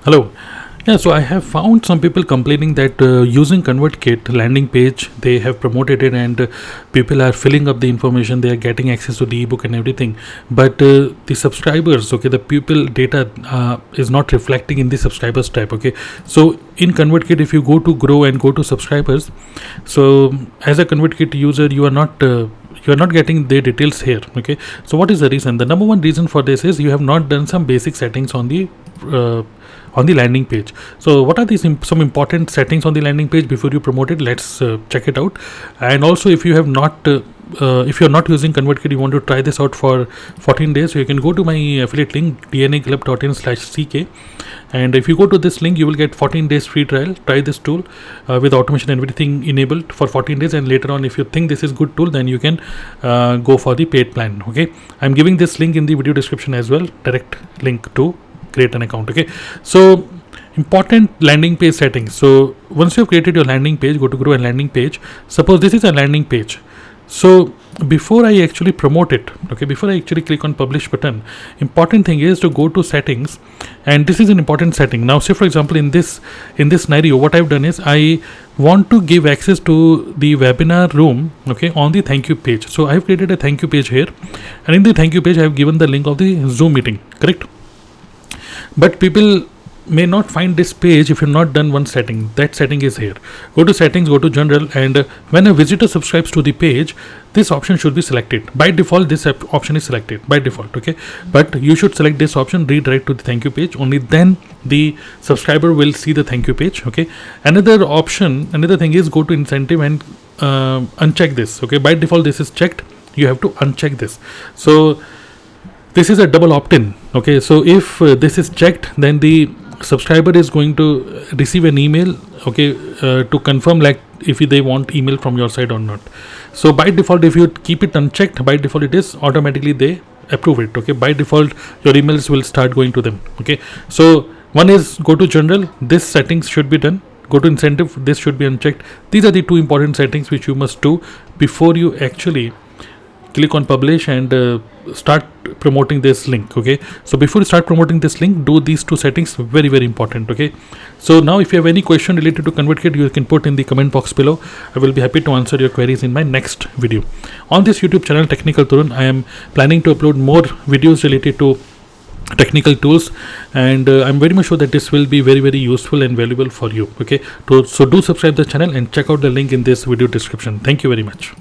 Hello. Yeah, so I have found some people complaining that using ConvertKit landing page, they have promoted it and people are filling up the information, they are getting access to the ebook and everything. But the subscribers, okay, the people data is not reflecting in the subscribers tab, okay. So in ConvertKit, if you go to grow and go to subscribers, so as a ConvertKit user, you are not getting the details here, okay. So what is the reason? The number one reason for this is you have not done some basic settings on the landing page. So what are these some important settings on the landing page before you promote it? Let's check it out. And also, if you have not if you're not using ConvertKit, you want to try this out for 14 days, so you can go to my affiliate link dnaclub.in/ck, and if you go to this link, you will get 14 days free trial. Try this tool with automation and everything enabled for 14 days, and later on, if you think this is good tool, then you can go for the paid plan. Okay, I'm giving this link in the video description as well, direct link to create an account. Okay, so important landing page settings. So once you've created your landing page, go to grow and landing page. Suppose this is a landing page. So before I actually promote it, okay, before I actually click on publish button, important thing is to go to settings, and this is an important setting. Now say for example, in this scenario, what I've done is I want to give access to the webinar room, okay, on the thank you page. So I've created a thank you page here, and in the thank you page I have given the link of the Zoom meeting, correct? But people may not find this page if you've not done one setting. That setting is here. Go to settings, go to general, and when a visitor subscribes to the page, this option should be selected. By default, this option is selected by default, okay, but you should select this option, redirect to the thank you page. Only then the subscriber will see the thank you page, okay. Another thing is go to incentive and uncheck this, okay. By default this is checked, you have to uncheck this. So this is a double opt-in, okay. So if this is checked, then the subscriber is going to receive an email, okay, to confirm like if they want email from your side or not. So by default, if you keep it unchecked, by default it is automatically they approve it, okay. By default your emails will start going to them, okay. So one is go to general, this settings should be done. Go to incentive, this should be unchecked. These are the two important settings which you must do before you actually click on publish and start promoting this link, okay. So before you start promoting this link, do these two settings, very very important, okay. So now if you have any question related to ConvertKit, you can put in the comment box below. I will be happy to answer your queries in my next video. On this YouTube channel Technical Tarun, I am planning to upload more videos related to technical tools, and I'm very much sure that this will be very very useful and valuable for you, okay. So do subscribe the channel and check out the link in this video description. Thank you very much.